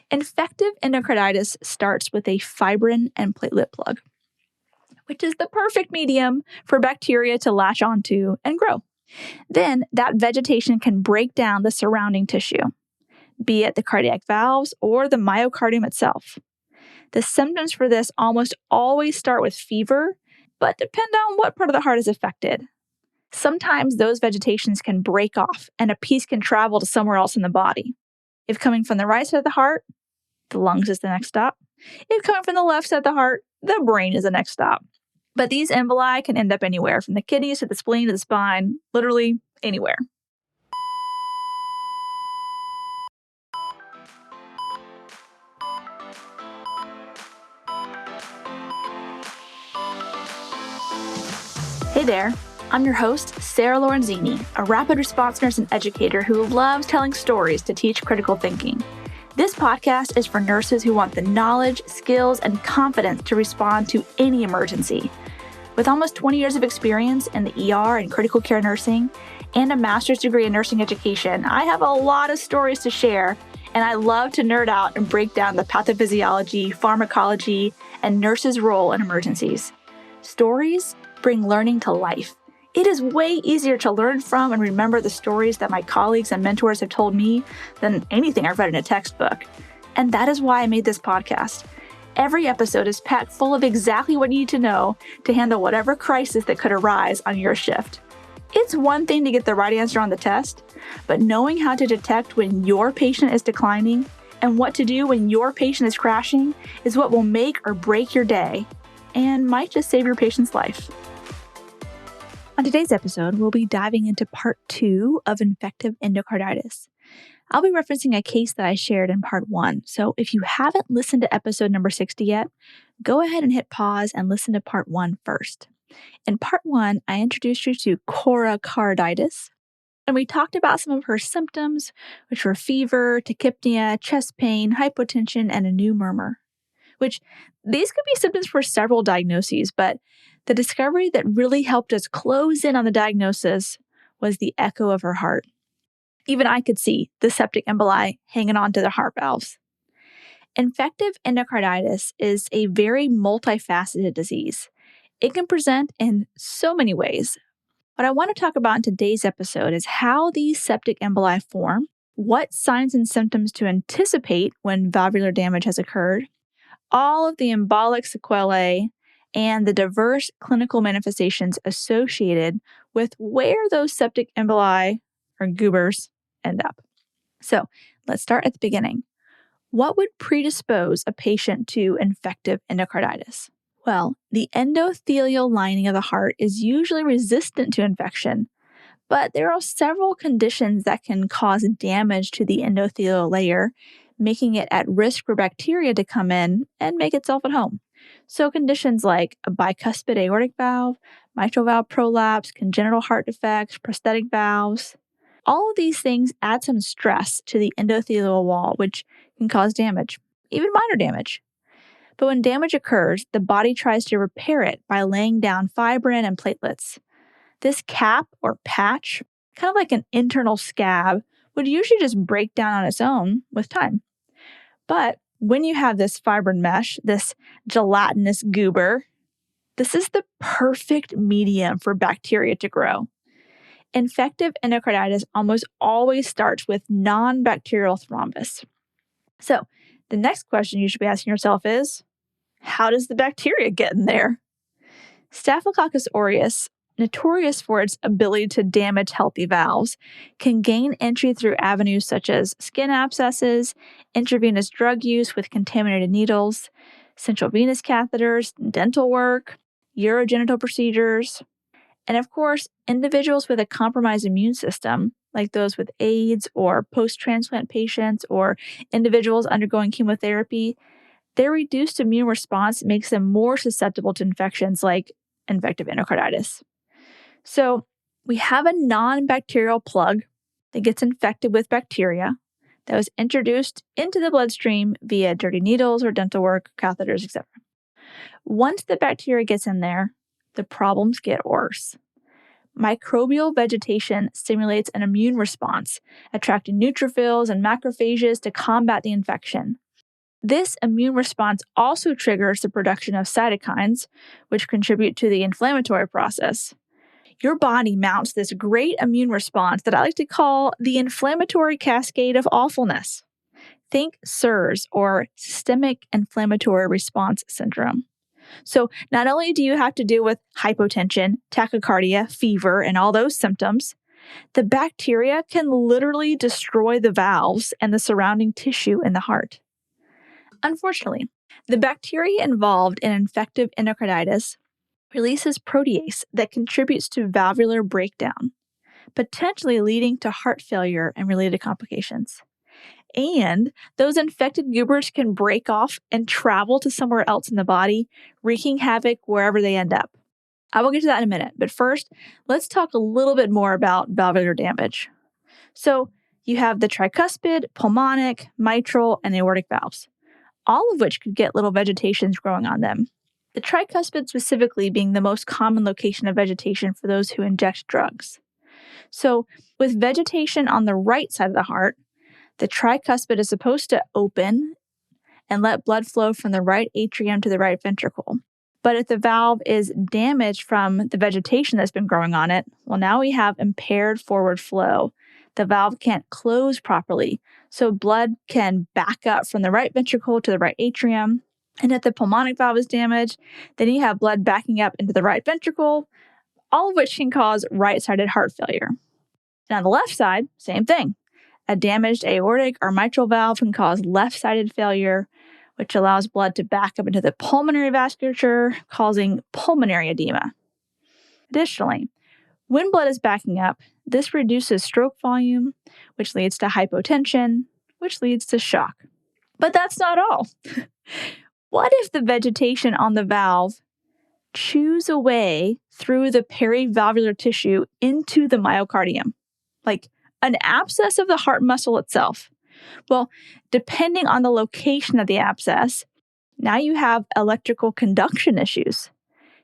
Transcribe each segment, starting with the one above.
Infective endocarditis starts with a fibrin and platelet plug, which is the perfect medium for bacteria to latch onto and grow. Then that vegetation can break down the surrounding tissue, be it the cardiac valves or the myocardium itself. The symptoms for this almost always start with fever, but depend on what part of the heart is affected. Sometimes those vegetations can break off and a piece can travel to somewhere else in the body. If coming from the right side of the heart, the lungs is the next stop. If coming from the left side of the heart, the brain is the next stop. But these emboli can end up anywhere, from the kidneys to the spleen to the spine, literally anywhere. Hey there, I'm your host, Sarah Lorenzini, a rapid response nurse and educator who loves telling stories to teach critical thinking. This podcast is for nurses who want the knowledge, skills, and confidence to respond to any emergency. With almost 20 years of experience in the ER and critical care nursing, and a master's degree in nursing education, I have a lot of stories to share, and I love to nerd out and break down the pathophysiology, pharmacology, and nurses' role in emergencies. Stories bring learning to life. It is way easier to learn from and remember the stories that my colleagues and mentors have told me than anything I've read in a textbook. And that is why I made this podcast. Every episode is packed full of exactly what you need to know to handle whatever crisis that could arise on your shift. It's one thing to get the right answer on the test, but knowing how to detect when your patient is declining and what to do when your patient is crashing is what will make or break your day and might just save your patient's life. On today's episode, we'll be diving into part 2 of infective endocarditis. I'll be referencing a case that I shared in part 1, so if you haven't listened to episode number 60 yet, go ahead and hit pause and listen to part 1 first. In part 1, I introduced you to coracarditis, and we talked about some of her symptoms, which were fever, tachypnea, chest pain, hypotension, and a new murmur, which these could be symptoms for several diagnoses, but the discovery that really helped us close in on the diagnosis was the echo of her heart. Even I could see the septic emboli hanging on to the heart valves. Infective endocarditis is a very multifaceted disease. It can present in so many ways. What I want to talk about in today's episode is how these septic emboli form, what signs and symptoms to anticipate when valvular damage has occurred, all of the embolic sequelae, and the diverse clinical manifestations associated with where those septic emboli or goobers end up. So let's start at the beginning. What would predispose a patient to infective endocarditis? Well, the endothelial lining of the heart is usually resistant to infection, but there are several conditions that can cause damage to the endothelial layer, making it at risk for bacteria to come in and make itself at home. So conditions like a bicuspid aortic valve, mitral valve prolapse, congenital heart defects, prosthetic valves, all of these things add some stress to the endothelial wall, which can cause damage, even minor damage. But when damage occurs, the body tries to repair it by laying down fibrin and platelets. This cap or patch, kind of like an internal scab, would usually just break down on its own with time. But when you have this fibrin mesh, this gelatinous goober, this is the perfect medium for bacteria to grow. Infective endocarditis almost always starts with non-bacterial thrombus. So the next question you should be asking yourself is, how does the bacteria get in there? Staphylococcus aureus, notorious for its ability to damage healthy valves, can gain entry through avenues such as skin abscesses, intravenous drug use with contaminated needles, central venous catheters, dental work, urogenital procedures, and of course, individuals with a compromised immune system, like those with AIDS or post-transplant patients or individuals undergoing chemotherapy, their reduced immune response makes them more susceptible to infections like infective endocarditis. So we have a non-bacterial plug that gets infected with bacteria that was introduced into the bloodstream via dirty needles or dental work, catheters, etc. Once the bacteria gets in there, the problems get worse. Microbial vegetation stimulates an immune response, attracting neutrophils and macrophages to combat the infection. This immune response also triggers the production of cytokines, which contribute to the inflammatory process. Your body mounts this great immune response that I like to call the inflammatory cascade of awfulness. Think SIRS, or systemic inflammatory response syndrome. So not only do you have to deal with hypotension, tachycardia, fever, and all those symptoms, the bacteria can literally destroy the valves and the surrounding tissue in the heart. Unfortunately, the bacteria involved in infective endocarditis releases protease that contributes to valvular breakdown, potentially leading to heart failure and related complications. And those infected goobers can break off and travel to somewhere else in the body, wreaking havoc wherever they end up. I will get to that in a minute, but first, let's talk a little bit more about valvular damage. So, you have the tricuspid, pulmonic, mitral, and aortic valves, all of which could get little vegetations growing on them. The tricuspid specifically being the most common location of vegetation for those who inject drugs. So, with vegetation on the right side of the heart, the tricuspid is supposed to open and let blood flow from the right atrium to the right ventricle. But if the valve is damaged from the vegetation that's been growing on it, well, now we have impaired forward flow. The valve can't close properly, so blood can back up from the right ventricle to the right atrium. And if the pulmonic valve is damaged, then you have blood backing up into the right ventricle, all of which can cause right-sided heart failure. And on the left side, same thing. A damaged aortic or mitral valve can cause left-sided failure, which allows blood to back up into the pulmonary vasculature, causing pulmonary edema. Additionally, when blood is backing up, this reduces stroke volume, which leads to hypotension, which leads to shock. But that's not all. What if the vegetation on the valve chews away through the perivalvular tissue into the myocardium, like an abscess of the heart muscle itself? Well, depending on the location of the abscess, now you have electrical conduction issues.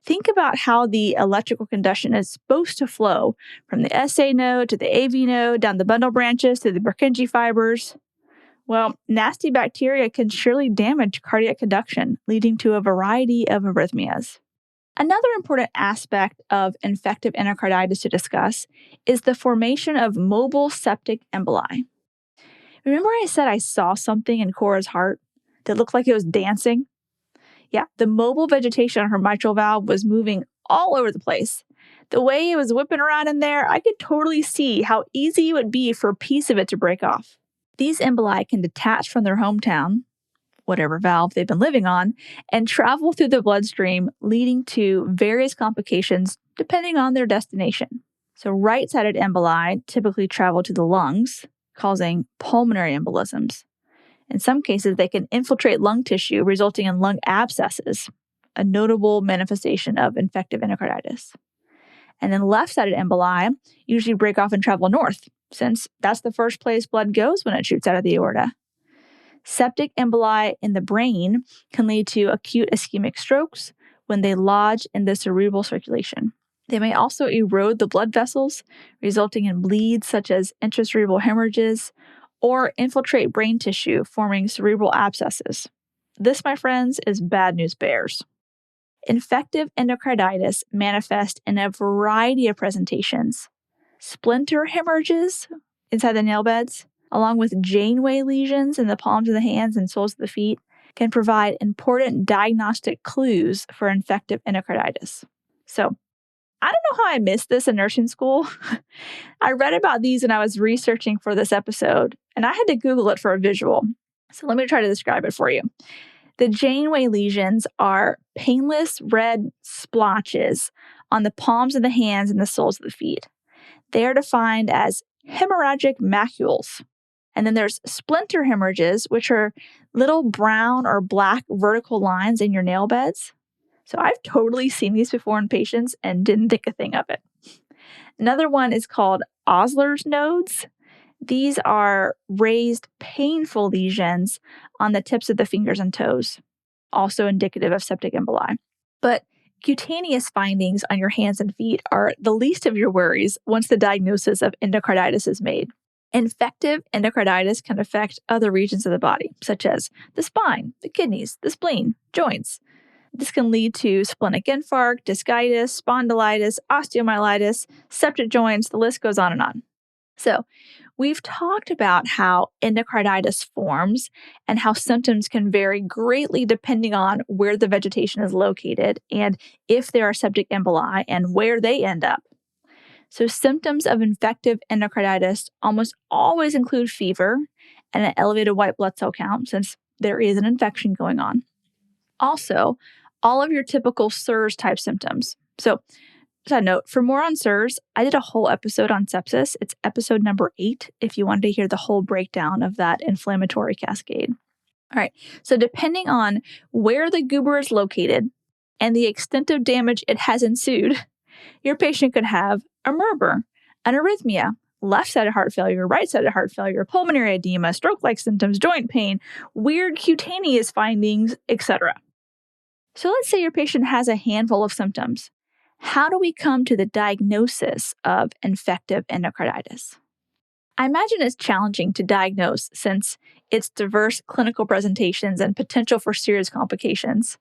Think about how the electrical conduction is supposed to flow from the SA node to the AV node, down the bundle branches to the Purkinje fibers. Well, nasty bacteria can surely damage cardiac conduction, leading to a variety of arrhythmias. Another important aspect of infective endocarditis to discuss is the formation of mobile septic emboli. Remember I said I saw something in Cora's heart that looked like it was dancing? Yeah, the mobile vegetation on her mitral valve was moving all over the place. The way it was whipping around in there, I could totally see how easy it would be for a piece of it to break off. These emboli can detach from their hometown, whatever valve they've been living on, and travel through the bloodstream, leading to various complications depending on their destination. So right-sided emboli typically travel to the lungs, causing pulmonary embolisms. In some cases, they can infiltrate lung tissue, resulting in lung abscesses, a notable manifestation of infective endocarditis. And then left-sided emboli usually break off and travel north, since that's the first place blood goes when it shoots out of the aorta. Septic emboli in the brain can lead to acute ischemic strokes when they lodge in the cerebral circulation. They may also erode the blood vessels, resulting in bleeds such as intracerebral hemorrhages, or infiltrate brain tissue, forming cerebral abscesses. This, my friends, is bad news bears. Infective endocarditis manifests in a variety of presentations. Splinter hemorrhages inside the nail beds, along with Janeway lesions in the palms of the hands and soles of the feet, can provide important diagnostic clues for infective endocarditis. So, I don't know how I missed this in nursing school. I read about these when I was researching for this episode, and I had to Google it for a visual. So let me try to describe it for you. The Janeway lesions are painless red splotches on the palms of the hands and the soles of the feet. They are defined as hemorrhagic macules. And then there's splinter hemorrhages, which are little brown or black vertical lines in your nail beds. So I've totally seen these before in patients and didn't think a thing of it. Another one is called Osler's nodes. These are raised, painful lesions on the tips of the fingers and toes, also indicative of septic emboli. But cutaneous findings on your hands and feet are the least of your worries once the diagnosis of endocarditis is made. Infective endocarditis can affect other regions of the body, such as the spine, the kidneys, the spleen, joints. This can lead to splenic infarct, discitis, spondylitis, osteomyelitis, septic joints, the list goes on and on. So, we've talked about how endocarditis forms and how symptoms can vary greatly depending on where the vegetation is located and if there are septic emboli and where they end up. So, symptoms of infective endocarditis almost always include fever and an elevated white blood cell count since there is an infection going on. Also, all of your typical SIRS type symptoms. So, side note, for more on SIRS, I did a whole episode on sepsis. It's episode number 8 if you wanted to hear the whole breakdown of that inflammatory cascade. All right, so depending on where the goober is located and the extent of damage it has ensued, your patient could have a murmur, an arrhythmia, left-sided heart failure, right-sided heart failure, pulmonary edema, stroke-like symptoms, joint pain, weird cutaneous findings, etc. So let's say your patient has a handful of symptoms. How do we come to the diagnosis of infective endocarditis? I imagine it's challenging to diagnose since its diverse clinical presentations and potential for serious complications.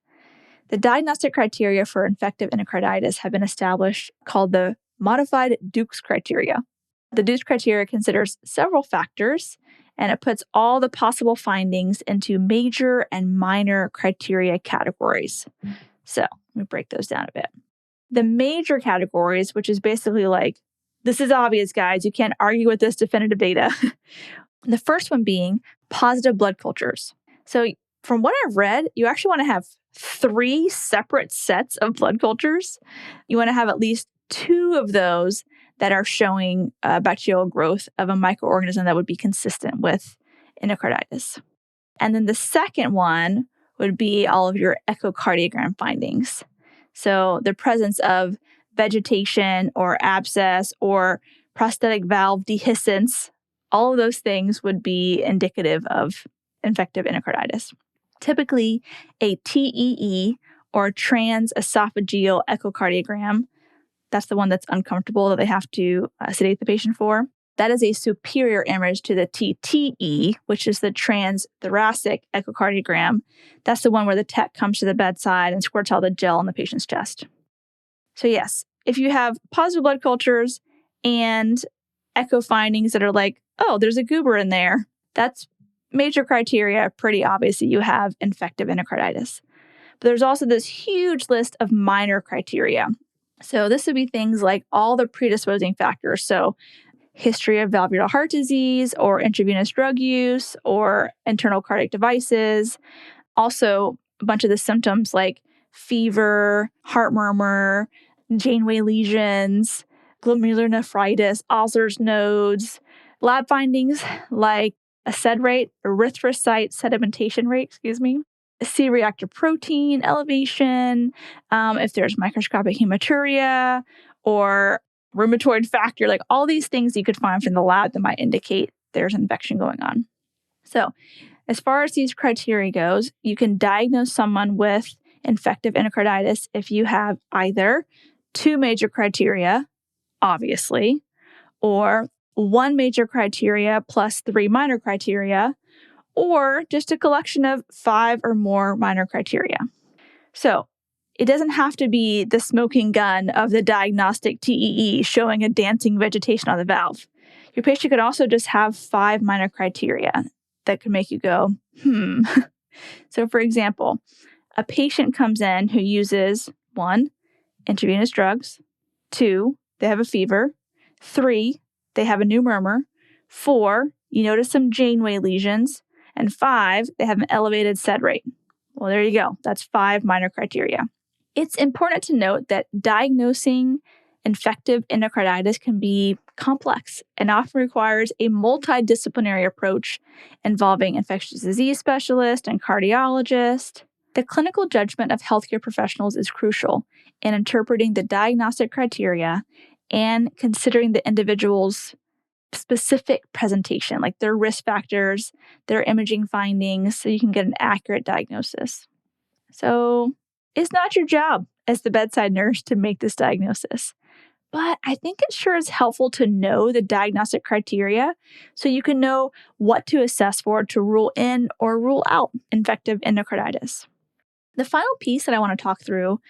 The diagnostic criteria for infective endocarditis have been established called the modified Dukes criteria. The Dukes criteria considers several factors, and it puts all the possible findings into major and minor criteria categories. So let me break those down a bit. The major categories, which is basically like, this is obvious, guys, you can't argue with this definitive data. The first one being positive blood cultures. So from what I've read, you actually want to have 3 separate sets of blood cultures. You want to have at least 2 of those that are showing bacterial growth of a microorganism that would be consistent with endocarditis. And then the second one would be all of your echocardiogram findings. So the presence of vegetation or abscess or prosthetic valve dehiscence, all of those things would be indicative of infective endocarditis. Typically, a TEE or transesophageal echocardiogram, that's the one that's uncomfortable that they have to sedate the patient for. That is a superior image to the TTE, which is the transthoracic echocardiogram. That's the one where the tech comes to the bedside and squirts all the gel in the patient's chest. So yes, if you have positive blood cultures and echo findings that are like, oh, there's a goober in there, that's major criteria, pretty obvious that you have infective endocarditis. But there's also this huge list of minor criteria. So this would be things like all the predisposing factors. So history of valvular heart disease or intravenous drug use or internal cardiac devices. Also, a bunch of the symptoms like fever, heart murmur, Janeway lesions, glomerulonephritis, Osler's nodes, lab findings like a SED rate, erythrocyte sedimentation rate, C-reactive protein elevation, if there's microscopic hematuria or rheumatoid factor, like all these things you could find from the lab that might indicate there's an infection going on. So as far as these criteria goes, you can diagnose someone with infective endocarditis if you have either 2 major criteria, obviously, or 1 major criteria plus 3 minor criteria, or just a collection of 5 or more minor criteria. So it doesn't have to be the smoking gun of the diagnostic TEE showing a dancing vegetation on the valve. Your patient could also just have 5 minor criteria that could make you go, So for example, a patient comes in who uses 1, intravenous drugs, 2, they have a fever, 3, they have a new murmur, 4, you notice some Janeway lesions, and 5, they have an elevated SED rate. Well, there you go. That's 5 minor criteria. It's important to note that diagnosing infective endocarditis can be complex and often requires a multidisciplinary approach involving infectious disease specialist and cardiologist. The clinical judgment of healthcare professionals is crucial in interpreting the diagnostic criteria and considering the individual's specific presentation, like their risk factors, their imaging findings, so you can get an accurate diagnosis. So it's not your job as the bedside nurse to make this diagnosis, But I think it sure is helpful to know the diagnostic criteria so you can know what to assess for to rule in or rule out infective endocarditis. The final piece that I want to talk through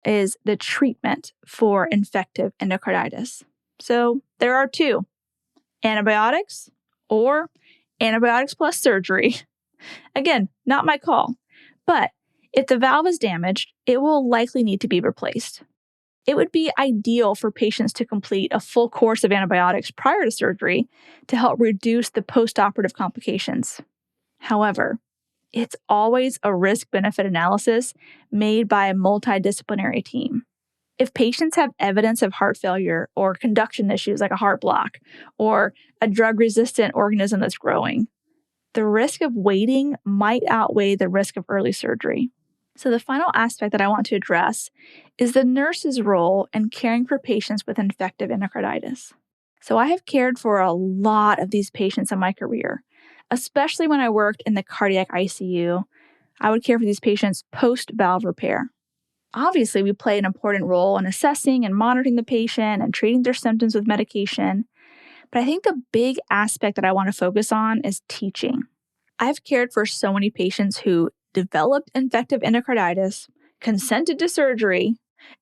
is the treatment for infective endocarditis. So there are two: antibiotics or antibiotics plus surgery. Again, not my call, but if the valve is damaged, it will likely need to be replaced. It would be ideal for patients to complete a full course of antibiotics prior to surgery to help reduce the postoperative complications. However, it's always a risk-benefit analysis made by a multidisciplinary team. If patients have evidence of heart failure or conduction issues like a heart block or a drug-resistant organism that's growing, the risk of waiting might outweigh the risk of early surgery. So the final aspect that I want to address is the nurse's role in caring for patients with infective endocarditis. So I have cared for a lot of these patients in my career, especially when I worked in the cardiac ICU. I would care for these patients post-valve repair. Obviously, we play an important role in assessing and monitoring the patient and treating their symptoms with medication. But I think the big aspect that I want to focus on is teaching. I've cared for so many patients who developed infective endocarditis, consented to surgery,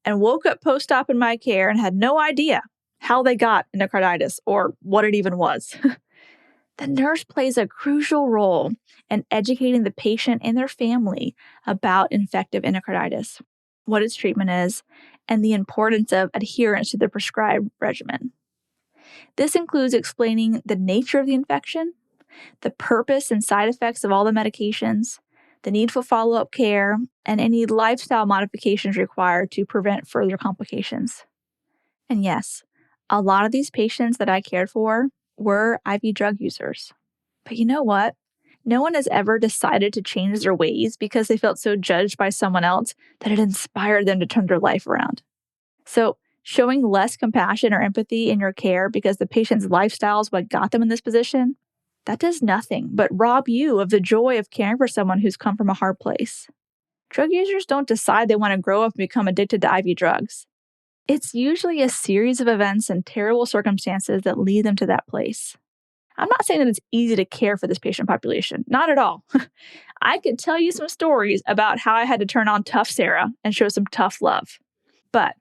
and woke up post-op in my care and had no idea how they got endocarditis or what it even was. The nurse plays a crucial role in educating the patient and their family about infective endocarditis, what its treatment is, and the importance of adherence to the prescribed regimen. This includes explaining the nature of the infection, the purpose and side effects of all the medications, the need for follow-up care, and any lifestyle modifications required to prevent further complications. And yes, a lot of these patients that I cared for were IV drug users. But you know what? No one has ever decided to change their ways because they felt so judged by someone else that it inspired them to turn their life around. So showing less compassion or empathy in your care because the patient's lifestyle is what got them in this position, that does nothing but rob you of the joy of caring for someone who's come from a hard place. Drug users don't decide they want to grow up and become addicted to IV drugs. It's usually a series of events and terrible circumstances that lead them to that place. I'm not saying that it's easy to care for this patient population. Not at all. I could tell you some stories about how I had to turn on tough Sarah and show some tough love. But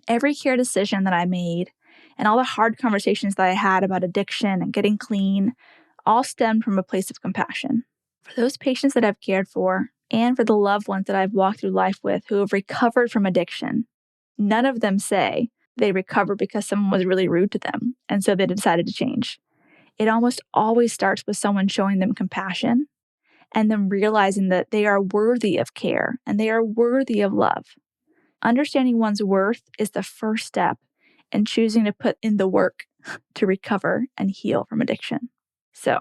every care decision that I made and all the hard conversations that I had about addiction and getting clean all stemmed from a place of compassion. For those patients that I've cared for and for the loved ones that I've walked through life with who have recovered from addiction, none of them say they recovered because someone was really rude to them and so they decided to change. It almost always starts with someone showing them compassion and them realizing that they are worthy of care and they are worthy of love. Understanding one's worth is the first step in choosing to put in the work to recover and heal from addiction. So,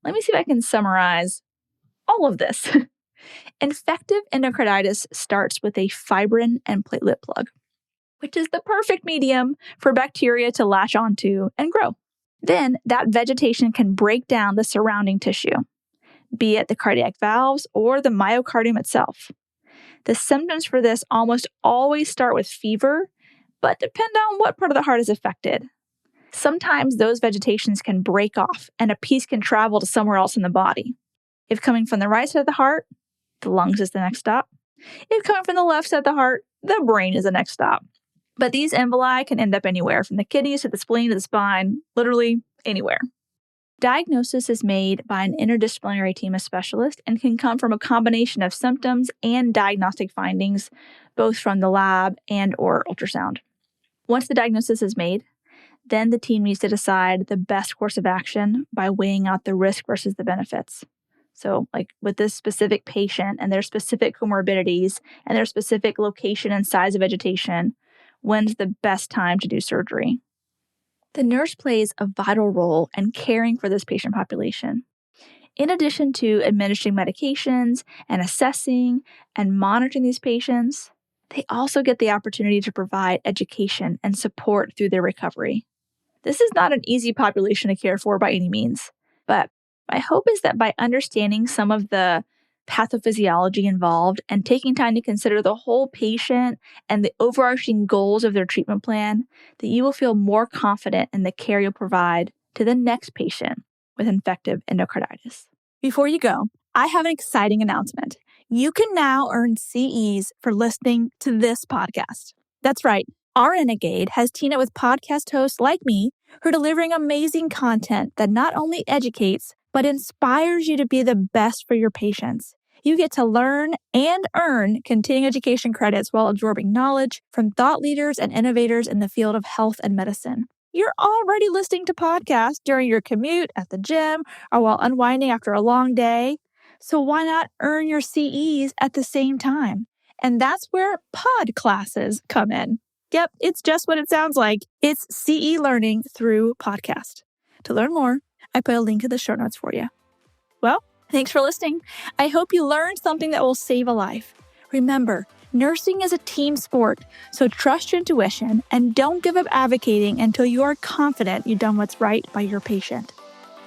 let me see if I can summarize all of this. Infective endocarditis starts with a fibrin and platelet plug, which is the perfect medium for bacteria to latch onto and grow. Then that vegetation can break down the surrounding tissue, be it the cardiac valves or the myocardium itself. The symptoms for this almost always start with fever, but depend on what part of the heart is affected. Sometimes those vegetations can break off and a piece can travel to somewhere else in the body. If coming from the right side of the heart, the lungs is the next stop. If coming from the left side of the heart, the brain is the next stop. But these emboli can end up anywhere, from the kidneys to the spleen to the spine, literally anywhere. Diagnosis is made by an interdisciplinary team of specialists and can come from a combination of symptoms and diagnostic findings, both from the lab and or ultrasound. Once the diagnosis is made, then the team needs to decide the best course of action by weighing out the risk versus the benefits. So, like with this specific patient and their specific comorbidities and their specific location and size of vegetation, when's the best time to do surgery? The nurse plays a vital role in caring for this patient population. In addition to administering medications and assessing and monitoring these patients, they also get the opportunity to provide education and support through their recovery. This is not an easy population to care for by any means, but my hope is that by understanding some of the pathophysiology involved and taking time to consider the whole patient and the overarching goals of their treatment plan, that you will feel more confident in the care you'll provide to the next patient with infective endocarditis. Before you go, I have an exciting announcement. You can now earn CEs for listening to this podcast. That's right. Our Renegade has teamed up with podcast hosts like me who are delivering amazing content that not only educates, but inspires you to be the best for your patients. You get to learn and earn continuing education credits while absorbing knowledge from thought leaders and innovators in the field of health and medicine. You're already listening to podcasts during your commute, at the gym, or while unwinding after a long day. So why not earn your CEs at the same time? And that's where pod classes come in. Yep, it's just what it sounds like. It's CE learning through podcast. To learn more, I put a link in the show notes for you. Well, thanks for listening. I hope you learned something that will save a life. Remember, nursing is a team sport, so trust your intuition and don't give up advocating until you are confident you've done what's right by your patient.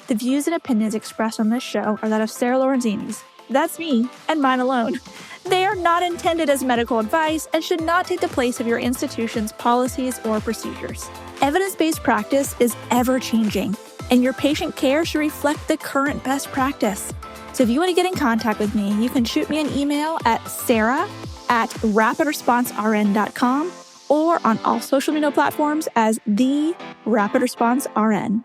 The views and opinions expressed on this show are that of Sarah Lorenzini's. That's me and mine alone. They are not intended as medical advice and should not take the place of your institution's policies or procedures. Evidence-based practice is ever-changing, and your patient care should reflect the current best practice. So if you want to get in contact with me, you can shoot me an email at sarah@rapidresponsern.com or on all social media platforms as the Rapid Response RN.